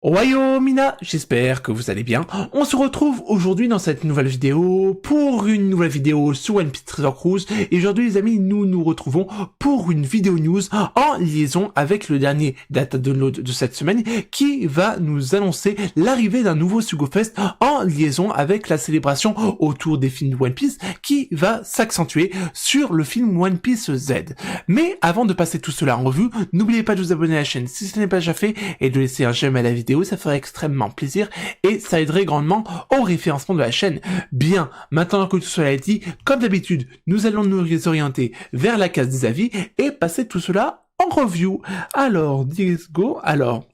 Mina, j'espère que vous allez bien. On se retrouve aujourd'hui dans cette nouvelle vidéo pour une nouvelle vidéo sur One Piece Treasure Cruise. Et aujourd'hui les amis, nous nous retrouvons pour une vidéo news en liaison avec le dernier data download de cette semaine qui va nous annoncer l'arrivée d'un nouveau Sugo Fest en liaison avec la célébration autour des films de One Piece qui va s'accentuer sur le film One Piece Z. Mais avant de passer tout cela en revue, n'oubliez pas de vous abonner à la chaîne si ce n'est pas déjà fait et de laisser un j'aime à la vidéo. Ça ferait extrêmement plaisir et ça aiderait grandement au référencement de la chaîne. Bien, maintenant que tout cela est dit, comme d'habitude, nous allons nous orienter vers la case des avis et passer tout cela en review. Alors, let's go. Alors,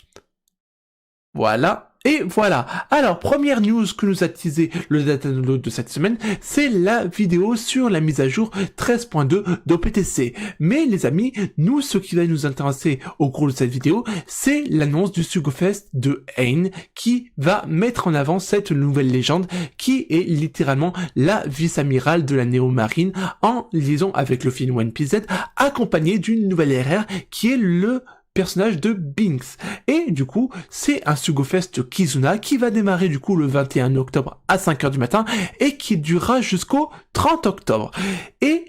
voilà. Et voilà. Alors, première news que nous a teasé le data download de cette semaine, c'est la vidéo sur la mise à jour 13.2 d'OPTC. Mais les amis, nous, ce qui va nous intéresser au cours de cette vidéo, c'est l'annonce du Sugo Fest de Ain qui va mettre en avant cette nouvelle légende qui est littéralement la vice-amirale de la Néo-Marine en liaison avec le film One Piece Z, accompagnée d'une nouvelle RR qui est le personnage de Binks. Et du coup, c'est un Sugo Fest Kizuna qui va démarrer du coup le 21 octobre à 5h du matin et qui durera jusqu'au 30 octobre. Et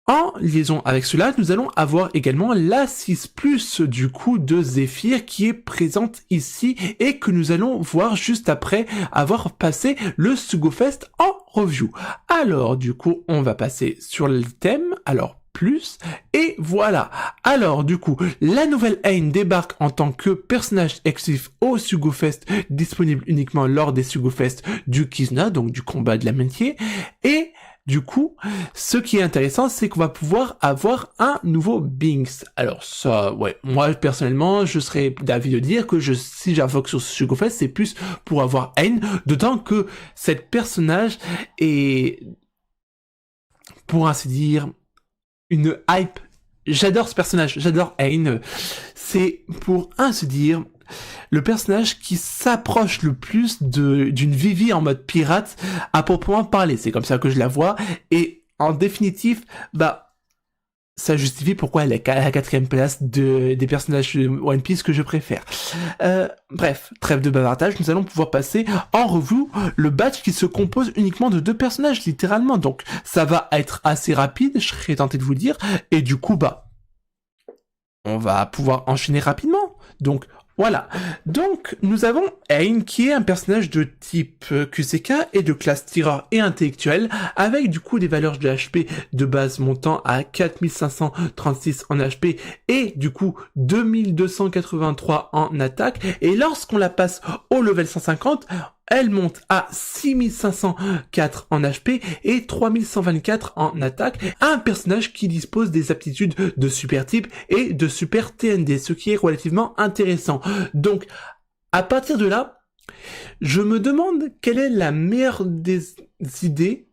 en liaison avec cela, nous allons avoir également la 6+ du coup de Zephyr qui est présente ici et que nous allons voir juste après avoir passé le Sugo Fest en review. Alors du coup, on va passer sur l'item. Alors plus, et voilà. Alors du coup, la nouvelle Ain débarque en tant que personnage exclusif au Sugo Fest, disponible uniquement lors des Sugo Fest du Kizuna, donc du combat de l'amitié, et du coup, ce qui est intéressant, c'est qu'on va pouvoir avoir un nouveau Binks. Alors ça, ouais, moi personnellement, je serais d'avis de dire que si j'invoque sur ce Sugo Fest, c'est plus pour avoir Ain, d'autant que cette personnage est, pour ainsi dire, une hype. J'adore ce personnage, j'adore Ain. C'est, pour ainsi dire, le personnage qui s'approche le plus d'une Vivi en mode pirate à proprement parler. C'est comme ça que je la vois. Et en définitive, ça justifie pourquoi elle est à la 4e place des personnages de One Piece que je préfère. Bref, trêve de bavardage, nous allons pouvoir passer en revue le batch qui se compose uniquement de 2 personnages, littéralement. Donc, ça va être assez rapide, je serais tenté de vous dire. Et du coup, on va pouvoir enchaîner rapidement. Donc, voilà. Donc, nous avons Ain, qui est un personnage de type QCK et de classe tireur et intellectuel, avec du coup des valeurs de HP de base montant à 4536 en HP et du coup 2283 en attaque. Et lorsqu'on la passe au level 150, elle monte à 6504 en HP et 3124 en attaque. Un personnage qui dispose des aptitudes de super type et de super TND, ce qui est relativement intéressant. Donc, à partir de là, je me demande quelle est la meilleure des idées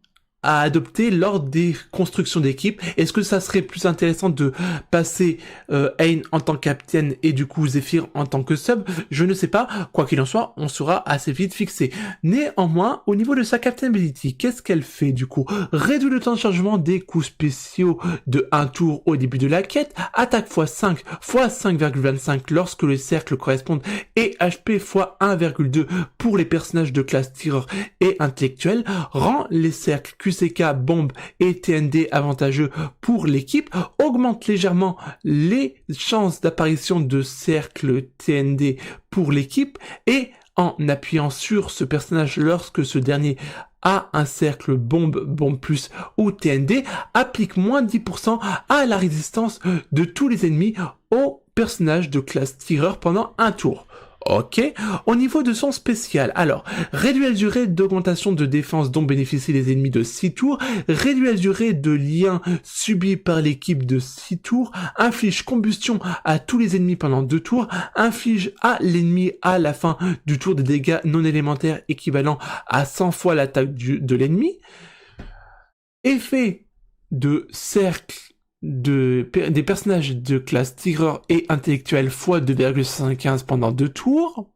à adopter lors des constructions d'équipe. Est-ce que ça serait plus intéressant de passer Ain en tant que capitaine et du coup Zephyr en tant que sub? Je ne sais pas. Quoi qu'il en soit, on sera assez vite fixé. Néanmoins, au niveau de sa captain ability, qu'est-ce qu'elle fait du coup? Réduit le temps de chargement des coups spéciaux de 1 tour au début de la quête, attaque x5 x 5,25 lorsque le cercle correspond et HP x 1,2 pour les personnages de classe tireur et intellectuel, rend les cercles QCK, bombe et TND avantageux pour l'équipe, augmente légèrement les chances d'apparition de cercles TND pour l'équipe et en appuyant sur ce personnage lorsque ce dernier a un cercle bombe plus ou TND, applique moins 10% à la résistance de tous les ennemis au personnage de classe tireur pendant un tour. Ok, au niveau de son spécial, alors, réduit la durée d'augmentation de défense dont bénéficient les ennemis de 6 tours, réduit la durée de lien subi par l'équipe de 6 tours, inflige combustion à tous les ennemis pendant 2 tours, inflige à l'ennemi à la fin du tour des dégâts non élémentaires équivalent à 100 fois l'attaque de l'ennemi, effet de cercle des personnages de classe tireur et intellectuel x 2,75 pendant 2 tours.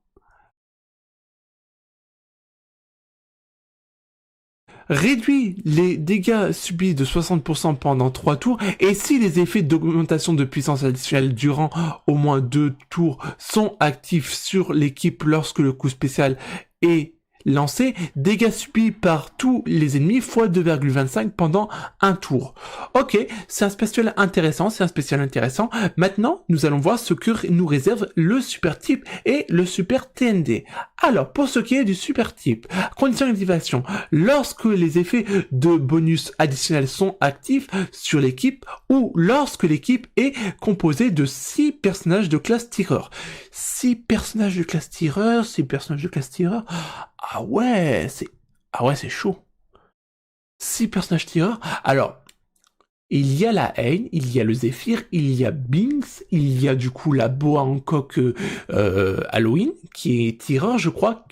réduit les dégâts subis de 60% pendant 3 tours, et si les effets d'augmentation de puissance additionnelle durant au moins 2 tours sont actifs sur l'équipe lorsque le coup spécial est lancé, dégâts subis par tous les ennemis x 2,25 pendant un tour. Ok, c'est un spécial intéressant, Maintenant, nous allons voir ce que nous réserve le super type et le super TND. Alors, pour ce qui est du super type, condition d'activation, lorsque les effets de bonus additionnels sont actifs sur l'équipe ou lorsque l'équipe est composée de 6 personnages de classe tireur. 6 personnages de classe tireur. Ah ouais, c'est chaud. 6 personnages tireurs. Alors, il y a la Haine, il y a le Zephyr, il y a Binks, il y a du coup la Boa Hancock Halloween, qui est tireur, je crois.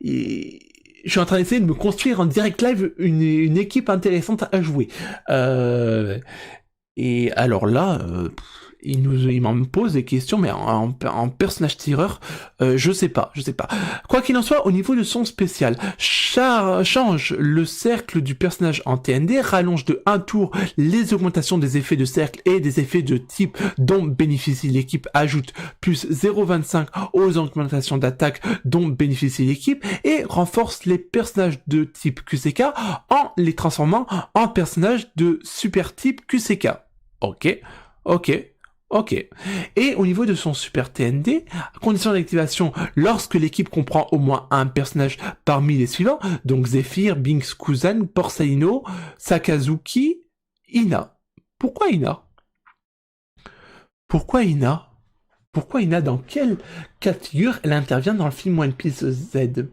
Et je suis en train d'essayer de me construire en direct live une équipe intéressante à jouer. Et alors là, il m'en pose des questions, mais en personnage tireur, je sais pas. Quoi qu'il en soit, au niveau de son spécial, change le cercle du personnage en TND, rallonge de 1 tour les augmentations des effets de cercle et des effets de type dont bénéficie l'équipe, ajoute plus 0,25 aux augmentations d'attaque dont bénéficie l'équipe, et renforce les personnages de type QCK en les transformant en personnages de super type QCK. Ok. Et au niveau de son super TND, condition d'activation, lorsque l'équipe comprend au moins un personnage parmi les suivants, donc Zephyr, Binks, Kuzan, Porcellino, Sakazuki, Ina. Pourquoi Ina? Dans quelle cas de figure elle intervient dans le film One Piece Z?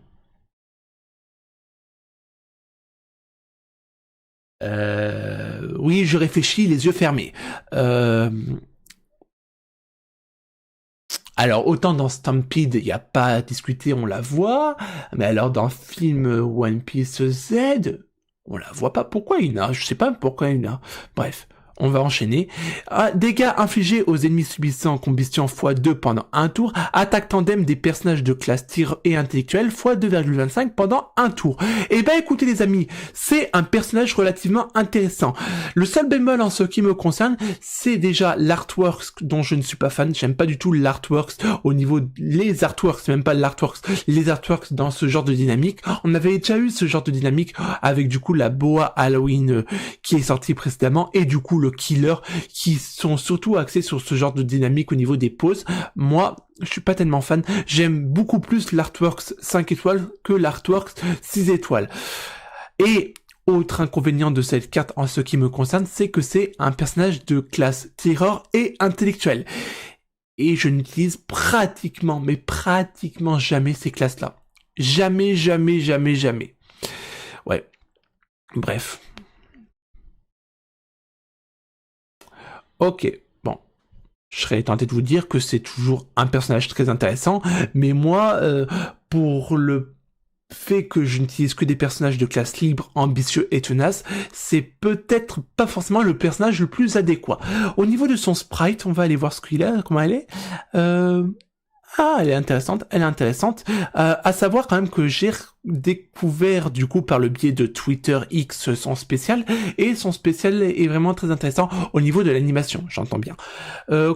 Oui, je réfléchis, les yeux fermés. Alors, autant dans Stampede, il n'y a pas à discuter, on la voit, mais alors dans le film One Piece Z, on la voit pas. Pourquoi Ina? Je sais pas pourquoi Ina. Bref. On va enchaîner. Dégâts infligés aux ennemis subissant combustion x2 pendant un tour. Attaque tandem des personnages de classe tir et intellectuel x 2,25 pendant un tour. Eh ben écoutez les amis, c'est un personnage relativement intéressant. Le seul bémol en ce qui me concerne, c'est déjà l'artwork dont je ne suis pas fan. J'aime pas du tout l'artworks au niveau les artworks, c'est même pas l'artworks, les artworks dans ce genre de dynamique. On avait déjà eu ce genre de dynamique avec du coup la Boa Halloween qui est sortie précédemment et du coup le Killer qui sont surtout axés sur ce genre de dynamique au niveau des poses. Moi, je suis pas tellement fan. J'aime beaucoup plus l'artworks 5 étoiles que l'artworks 6 étoiles. Et autre inconvénient de cette carte en ce qui me concerne, c'est que c'est un personnage de classe tireur et intellectuel. Et je n'utilise pratiquement jamais ces classes-là. Jamais. Ouais. Bref. Ok, bon, je serais tenté de vous dire que c'est toujours un personnage très intéressant, mais moi, pour le fait que je n'utilise que des personnages de classe libre, ambitieux et tenaces, c'est peut-être pas forcément le personnage le plus adéquat. Au niveau de son sprite, on va aller voir ce qu'il a, comment elle est. Elle est intéressante. À savoir quand même que j'ai découvert du coup par le biais de Twitter X son spécial, et son spécial est vraiment très intéressant au niveau de l'animation, j'entends bien.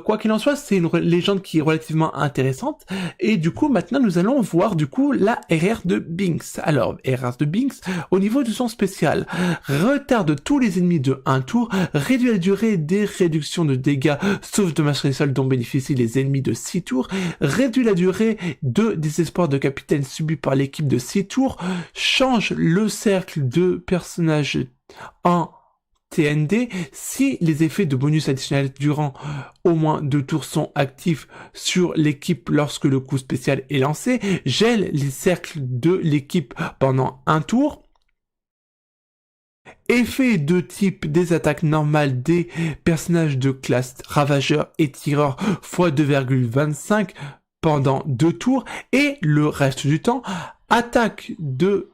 Quoi qu'il en soit, c'est une légende qui est relativement intéressante, et du coup maintenant nous allons voir du coup la RR de Binks. Alors, RR de Binks, au niveau de son spécial, retarde tous les ennemis de 1 tour, réduit la durée des réductions de dégâts, sauf dommages sur les sols dont bénéficient les ennemis de 6 tours, réduit la durée de désespoir de capitaine subi par l'équipe de 6 tours, change le cercle de personnages en TND si les effets de bonus additionnels durant au moins 2 tours sont actifs sur l'équipe lorsque le coup spécial est lancé, gèle les cercles de l'équipe pendant un tour. Effet de type des attaques normales des personnages de classe ravageur et tireur x 2,25 pendant 2 tours, et le reste du temps, attaque de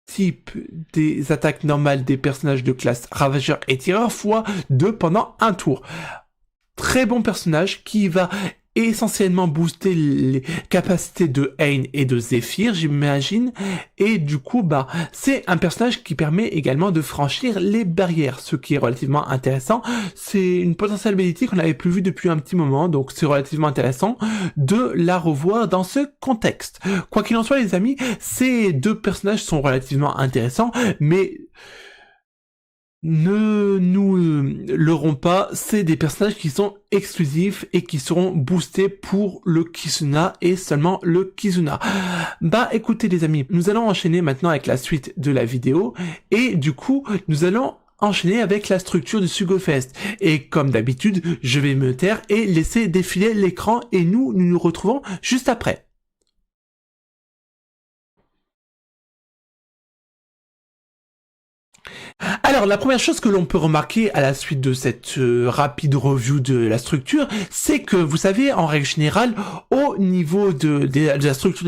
type des attaques normales des personnages de classe ravageur et tireur x 2 pendant un tour. Très bon personnage qui va essentiellement booster les capacités de Hein et de Zephyr, j'imagine, et du coup, bah, c'est un personnage qui permet également de franchir les barrières, ce qui est relativement intéressant. C'est une potentielle ability qu'on n'avait plus vue depuis un petit moment, donc c'est relativement intéressant de la revoir dans ce contexte. Quoi qu'il en soit, les amis, ces deux personnages sont relativement intéressants, mais ne nous leurrons pas, c'est des personnages qui sont exclusifs et qui seront boostés pour le Kizuna et seulement le Kizuna. Bah écoutez les amis, nous allons enchaîner maintenant avec la suite de la vidéo et du coup nous allons enchaîner avec la structure du Sugofest. Et comme d'habitude, je vais me taire et laisser défiler l'écran et nous nous retrouvons juste après. Alors, la première chose que l'on peut remarquer à la suite de cette rapide review de la structure, c'est que, vous savez, en règle générale, au niveau de la structure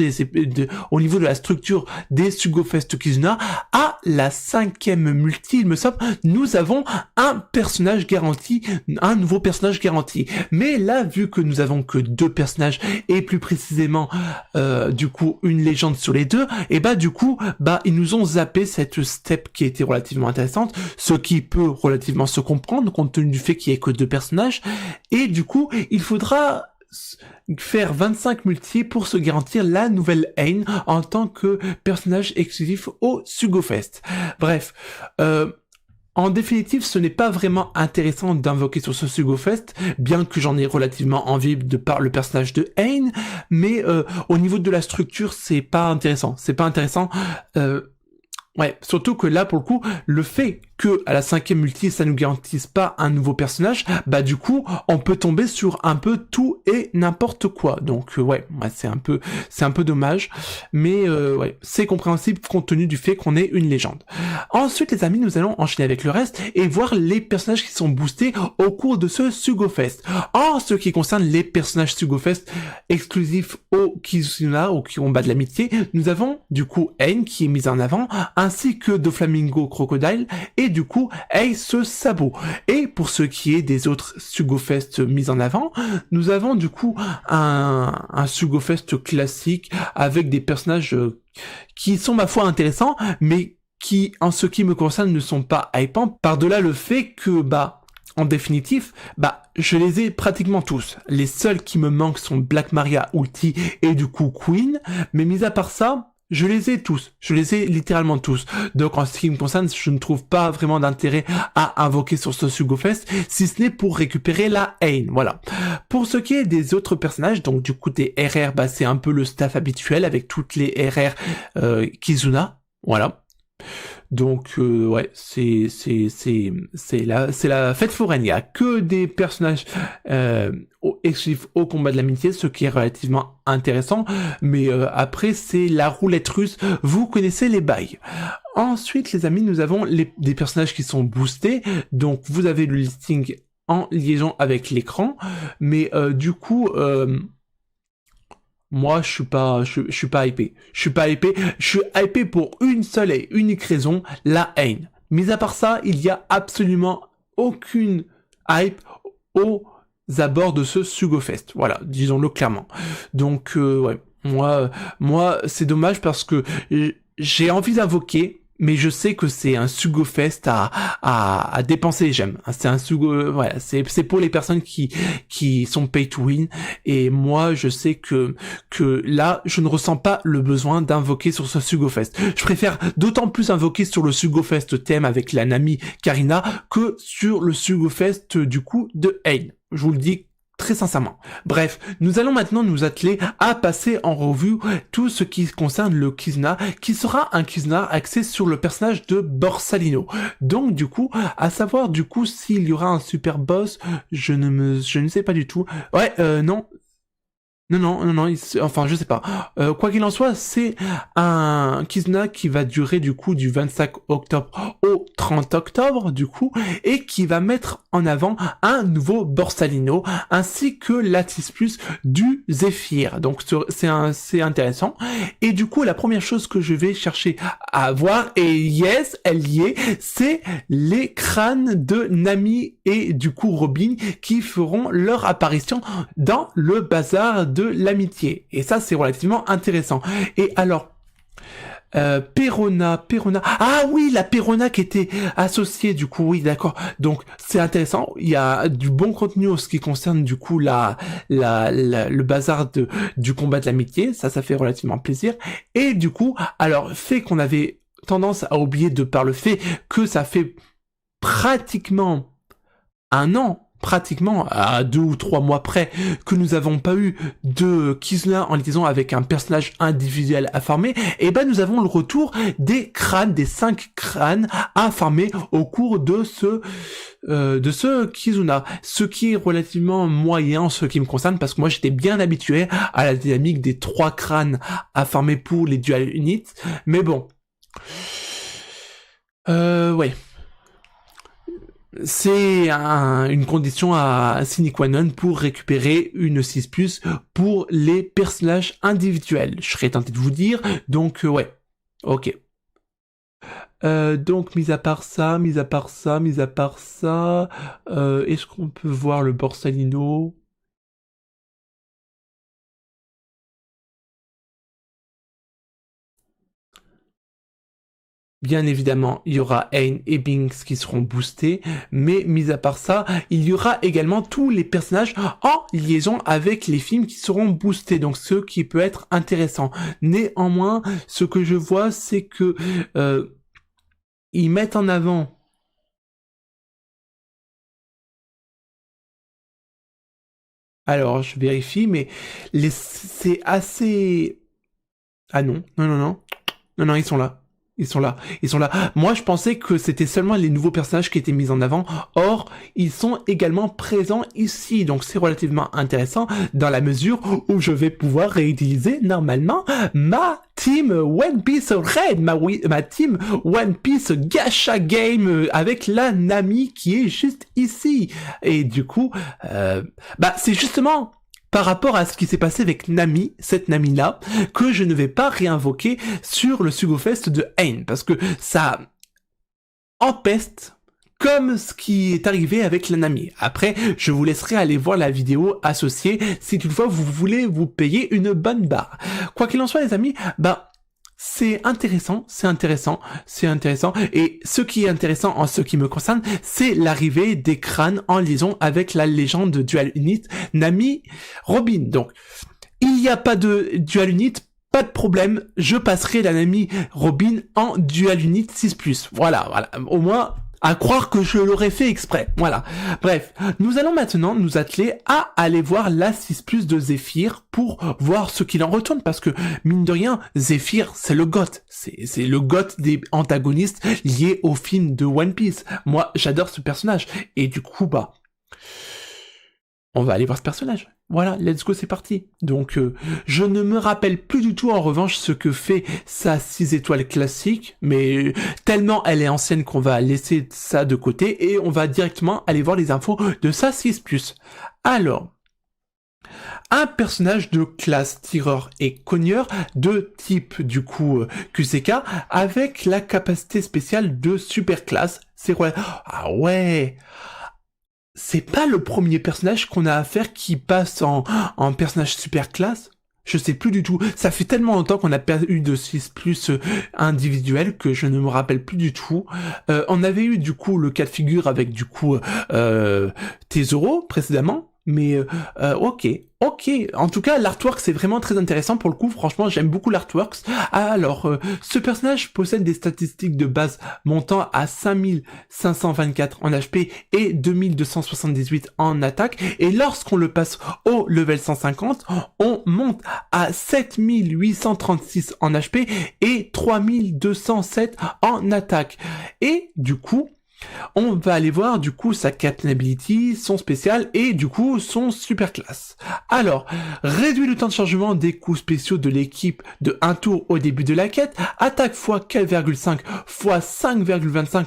au niveau de la structure des Sugofest Kizuna, à la 5e multi, il me semble, nous avons un personnage garanti, un nouveau personnage garanti. Mais là, vu que nous avons que 2 personnages, et plus précisément, du coup, une légende sur les 2, et bah, du coup, bah, ils nous ont zappé cette step qui était relativement intéressante, ce qui peut relativement se comprendre compte tenu du fait qu'il n'y ait que 2 personnages, et du coup il faudra faire 25 multi pour se garantir la nouvelle Hein en tant que personnage exclusif au Sugofest. Bref, en définitive, ce n'est pas vraiment intéressant d'invoquer sur ce Sugofest, bien que j'en ai relativement envie de par le personnage de Hein, mais au niveau de la structure, c'est pas intéressant. Ouais, surtout que là, pour le coup, le fait que à la 5e multi, ça nous garantisse pas un nouveau personnage, bah du coup, on peut tomber sur un peu tout et n'importe quoi. Donc ouais, c'est un peu dommage, mais ouais, c'est compréhensible compte tenu du fait qu'on est une légende. Ensuite, les amis, nous allons enchaîner avec le reste et voir les personnages qui sont boostés au cours de ce Sugofest. En ce qui concerne les personnages Sugofest exclusifs au Kizuna, au combat de l'amitié, nous avons du coup Hein qui est mise en avant, ainsi que Doflamingo Crocodile et du coup Ace Sabot. Et pour ce qui est des autres Sugofest mis en avant, nous avons du coup un Sugofest classique avec des personnages qui sont ma foi intéressants, mais qui en ce qui me concerne ne sont pas hypants, par-delà le fait que bah en définitif, bah, je les ai pratiquement tous. Les seuls qui me manquent sont Black Maria, Ulti et du coup Queen, mais mis à part ça, je les ai tous, je les ai littéralement tous. Donc en ce qui me concerne, je ne trouve pas vraiment d'intérêt à invoquer sur ce Sugofest, si ce n'est pour récupérer la Hein, voilà. Pour ce qui est des autres personnages, donc du coup des RR, bah c'est un peu le staff habituel avec toutes les RR Kizuna, voilà. Donc ouais, c'est la fête foraine. Il y a que des personnages exclusifs au combat de l'amitié, ce qui est relativement intéressant. Mais après c'est la roulette russe. Vous connaissez les bails. Ensuite, les amis, nous avons des personnages qui sont boostés. Donc vous avez le listing en liaison avec l'écran, mais du coup. Moi, je suis pas hypé. Je suis hypé pour une seule et unique raison, la Hein. Mis à part ça, il y a absolument aucune hype aux abords de ce Sugofest. Voilà, disons-le clairement. Donc, ouais, moi, c'est dommage parce que j'ai envie d'invoquer, mais je sais que c'est un Sugofest à dépenser les gemmes. C'est un voilà, c'est pour les personnes qui sont pay to win. Et moi, je sais que là, je ne ressens pas le besoin d'invoquer sur ce Sugofest. Je préfère d'autant plus invoquer sur le Sugofest thème avec la Nami Karina que sur le Sugofest du coup de Hein. Je vous le dis très sincèrement. Bref, nous allons maintenant nous atteler à passer en revue tout ce qui concerne le Kizuna, qui sera un Kizuna axé sur le personnage de Borsalino. Donc du coup, à savoir du coup s'il y aura un super boss, je ne sais pas du tout. Ouais, non, Non, enfin je sais pas. Quoi qu'il en soit, c'est un Kizuna qui va durer du coup du 25 octobre au 30 octobre du coup, et qui va mettre en avant un nouveau Borsalino ainsi que l'Atis Plus du Zephyr. Donc c'est intéressant. Et du coup, la première chose que je vais chercher à voir, et yes, elle y est, c'est les crânes de Nami et du coup Robin qui feront leur apparition dans le bazar de l'amitié. Et ça, c'est relativement intéressant. Et alors, Perona. Ah oui, la Perona qui était associée, du coup, oui, d'accord. Donc, c'est intéressant. Il y a du bon contenu en ce qui concerne, du coup, le bazar du combat de l'amitié. Ça fait relativement plaisir. Et du coup, alors, fait qu'on avait tendance à oublier de par le fait que ça fait pratiquement un an, pratiquement à 2 ou 3 mois près, que nous avons pas eu de Kizuna en liaison avec un personnage individuel à farmer, et ben nous avons le retour des crânes, des 5 crânes à farmer au cours de ce Kizuna, ce qui est relativement moyen en ce qui me concerne, parce que moi j'étais bien habitué à la dynamique des 3 crânes à farmer pour les dual units, mais bon. Ouais. C'est une condition à sine qua non pour récupérer une 6+, pour les personnages individuels. Je serais tenté de vous dire, donc ouais, ok. Donc, mis à part ça, est-ce qu'on peut voir le Borsalino ? Bien évidemment, il y aura Aang et Binks qui seront boostés, mais mis à part ça, il y aura également tous les personnages en liaison avec les films qui seront boostés, donc ce qui peut être intéressant. Néanmoins, ce que je vois, c'est que ils mettent en avant alors je vérifie, mais c'est assez... Ah non, ils sont là. Ils sont là. Moi, je pensais que c'était seulement les nouveaux personnages qui étaient mis en avant. Or, ils sont également présents ici. Donc, c'est relativement intéressant dans la mesure où je vais pouvoir réutiliser normalement ma team One Piece Red, ma team One Piece Gacha Game avec la Nami qui est juste ici. Et du coup, c'est justement... par rapport à ce qui s'est passé avec Nami, cette Nami-là, que je ne vais pas réinvoquer sur le Sugofest de Aang, parce que ça empeste comme ce qui est arrivé avec la Nami. Après, je vous laisserai aller voir la vidéo associée si toutefois vous voulez vous payer une bonne barre. Quoi qu'il en soit, les amis, c'est intéressant. Et ce qui est intéressant en ce qui me concerne, c'est l'arrivée des crânes en liaison avec la légende Dual Unit Nami Robin. Donc, il n'y a pas de Dual Unit, pas de problème, je passerai la Nami Robin en Dual Unit 6+. Voilà. Au moins... à croire que je l'aurais fait exprès. Voilà. Bref, nous allons maintenant nous atteler à aller voir la 6+ de Zephyr pour voir ce qu'il en retourne, parce que, mine de rien, Zephyr, c'est le GOAT. C'est le GOAT des antagonistes liés au film de One Piece. Moi, j'adore ce personnage. Et du coup, on va aller voir ce personnage. Voilà, let's go, c'est parti. Donc, je ne me rappelle plus du tout, en revanche, ce que fait sa 6 étoiles classique, mais tellement elle est ancienne qu'on va laisser ça de côté, et on va directement aller voir les infos de sa 6+. Alors, un personnage de classe tireur et cogneur de type, du coup, QCK, avec la capacité spéciale de super classe. C'est quoi? Ah ouais! C'est pas le premier personnage qu'on a à faire qui passe en personnage super classe. Je sais plus du tout. Ça fait tellement longtemps qu'on a pas eu de 6+ individuel que je ne me rappelle plus du tout. On avait eu du coup le cas de figure avec du coup Tesoro précédemment. Mais ok. En tout cas, l'artwork c'est vraiment très intéressant pour le coup. Franchement, j'aime beaucoup l'artwork. Alors, ce personnage possède des statistiques de base montant à 5524 en HP et 2278 en attaque. Et lorsqu'on le passe au level 150, on monte à 7836 en HP et 3207 en attaque. Et du coup, on va aller voir du coup sa Captain Ability, son spécial et du coup son super classe. Alors, réduit le temps de chargement des coups spéciaux de l'équipe de 1 tour au début de la quête, attaque x 4,5 x 5,25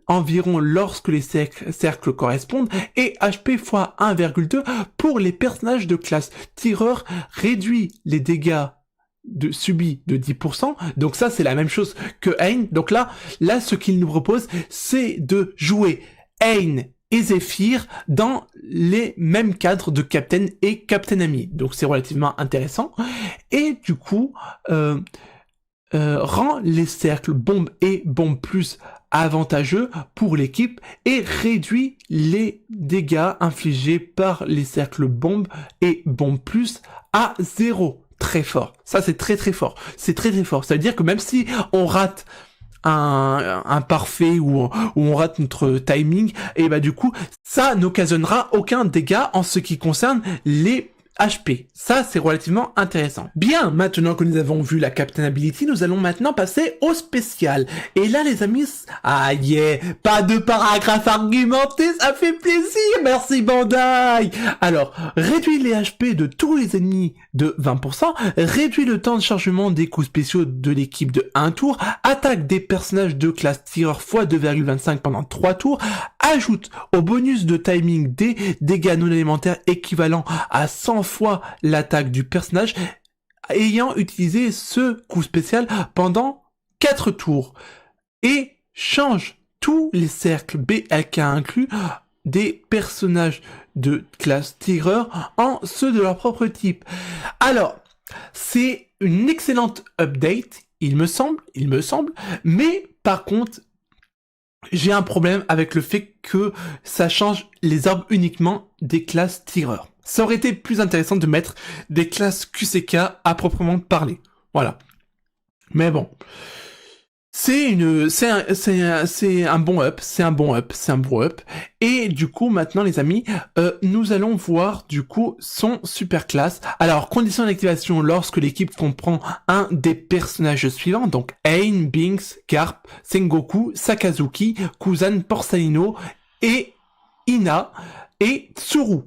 environ lorsque les cercles correspondent et HP x 1,2 pour les personnages de classe. Tireur réduit les dégâts subis de 10%, donc ça c'est la même chose que Hein. Donc là ce qu'il nous propose, c'est de jouer Hein et Zephyr dans les mêmes cadres de Captain et Captain Ami. Donc c'est relativement intéressant. Et du coup, rend les cercles bombe et bombe plus avantageux pour l'équipe et réduit les dégâts infligés par les cercles bombe et bombe plus à 0. Très fort. Ça, c'est très très fort. C'est très très fort. Ça veut dire que même si on rate un parfait ou on rate notre timing, et bah du coup, ça n'occasionnera aucun dégât en ce qui concerne les HP. Ça, c'est relativement intéressant. Bien, maintenant que nous avons vu la Captain Ability, nous allons maintenant passer au spécial. Et là, les amis, ah yeah, pas de paragraphe argumenté, ça fait plaisir, merci Bandai. Alors, réduit les HP de tous les ennemis de 20%, réduit le temps de chargement des coups spéciaux de l'équipe de 1 tour, attaque des personnages de classe tireur x 2,25 pendant 3 tours, ajoute au bonus de timing des dégâts non élémentaires équivalents à 100 fois l'attaque du personnage ayant utilisé ce coup spécial pendant 4 tours et change tous les cercles BLK inclus des personnages de classe tireur en ceux de leur propre type. Alors, c'est une excellente update, il me semble, mais par contre, j'ai un problème avec le fait que ça change les arbres uniquement des classes tireurs. Ça aurait été plus intéressant de mettre des classes QCK à proprement parler. Voilà. Mais bon. C'est un bon up. Et du coup, maintenant, les amis, nous allons voir, du coup, son super classe. Alors, condition d'activation lorsque l'équipe comprend un des personnages suivants. Donc, Hein, Binks, Garp, Sengoku, Sakazuki, Kuzan, Porcellino et Ina et Tsuru.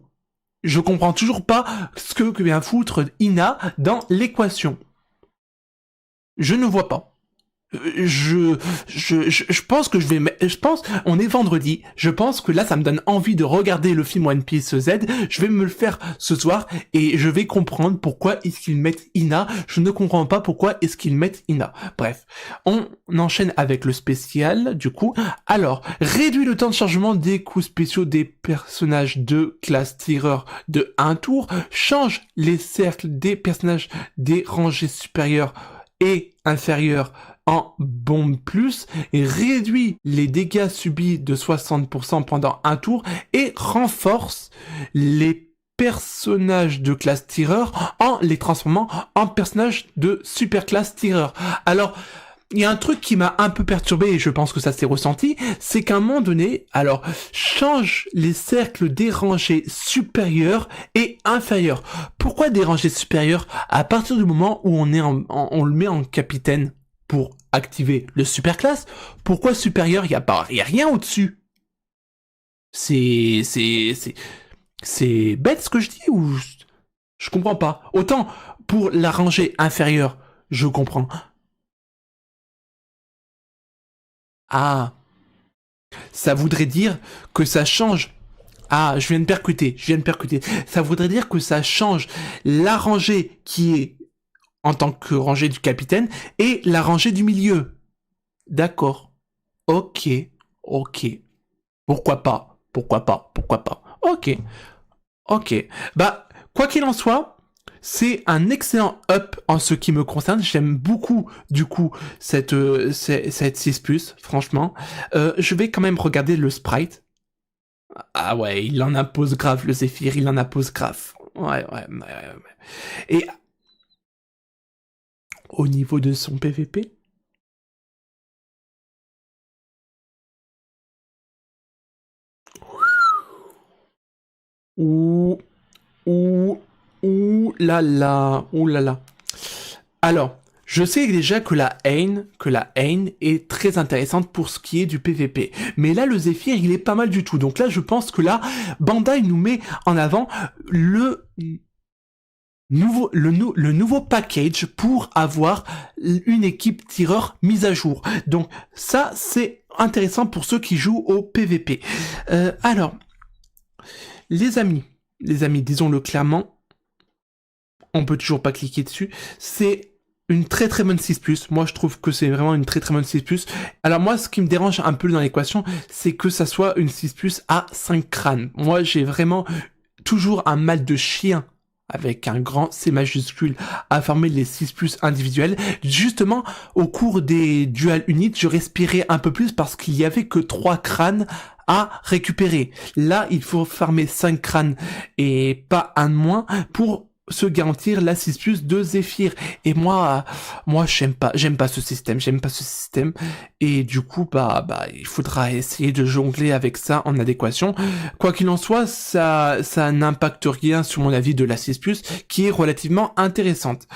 Je comprends toujours pas ce que vient foutre Ina dans l'équation. Je ne vois pas. Je pense que on est vendredi, je pense que là ça me donne envie de regarder le film One Piece Z, je vais me le faire ce soir et je vais comprendre pourquoi est-ce qu'ils mettent Ina, je ne comprends pas pourquoi est-ce qu'ils mettent Ina. Bref, on enchaîne avec le spécial du coup. Alors, réduit le temps de chargement des coups spéciaux des personnages de classe tireur de 1 tour, change les cercles des personnages des rangées supérieures et inférieures en bombe plus, et réduit les dégâts subis de 60% pendant 1 tour et renforce les personnages de classe tireur en les transformant en personnages de super classe tireur. Alors, il y a un truc qui m'a un peu perturbé et je pense que ça s'est ressenti, c'est qu'à un moment donné, alors, change les cercles des rangées supérieures et inférieures. Pourquoi des rangées supérieures? À partir du moment où on le met en capitaine pour activer le super classe, pourquoi supérieur? Il y a rien au-dessus. C'est bête ce que je dis ou je comprends pas. Autant pour la rangée inférieure, je comprends. Ah, ça voudrait dire que ça change. Ah, je viens de percuter. Ça voudrait dire que ça change la rangée qui est en tant que rangée du capitaine et la rangée du milieu. D'accord. Ok. Pourquoi pas. Ok. Bah, quoi qu'il en soit, c'est un excellent up en ce qui me concerne. J'aime beaucoup, du coup, cette 6+, franchement. Je vais quand même regarder le sprite. Ah ouais, il en impose grave, le Zephyr, il en impose grave. Ouais. Et au niveau de son PVP, ouh là là. Alors, Je sais déjà que la haine est très intéressante pour ce qui est du PVP. Mais là, le Zephyr, il est pas mal du tout. Donc là, je pense que là, Bandai nous met en avant le nouveau package pour avoir une équipe tireur mise à jour. Donc ça, c'est intéressant pour ceux qui jouent au PVP. Alors, les amis, disons-le clairement, on peut toujours pas cliquer dessus, c'est une très très bonne 6+, moi je trouve que c'est vraiment une très très bonne 6+. Alors moi ce qui me dérange un peu dans l'équation, c'est que ça soit une 6+ à 5 crânes. Moi j'ai vraiment toujours un mal de chien avec un grand C majuscule à former les 6+ individuels. Justement, au cours des dual units, je respirais un peu plus parce qu'il y avait que 3 crânes à récupérer. Là, il faut farmer 5 crânes et pas un de moins pour se garantir la 6+ de Zephyr. Et moi j'aime pas ce système, et du coup il faudra essayer de jongler avec ça en adéquation. Quoi qu'il en soit, ça n'impacte rien sur mon avis de la 6+, qui est relativement intéressante.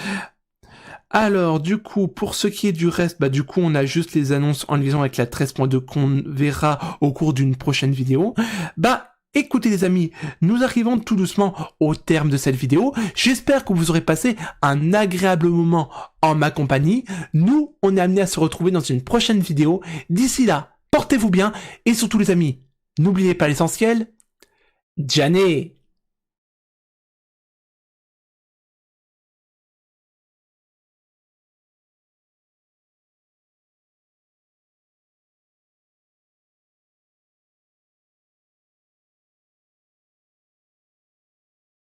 Alors, du coup, pour ce qui est du reste, du coup, on a juste les annonces en liaison avec la 13.2 qu'on verra au cours d'une prochaine vidéo. Écoutez les amis, nous arrivons tout doucement au terme de cette vidéo. J'espère que vous aurez passé un agréable moment en ma compagnie. Nous, on est amenés à se retrouver dans une prochaine vidéo. D'ici là, portez-vous bien et surtout les amis, n'oubliez pas l'essentiel, Jané.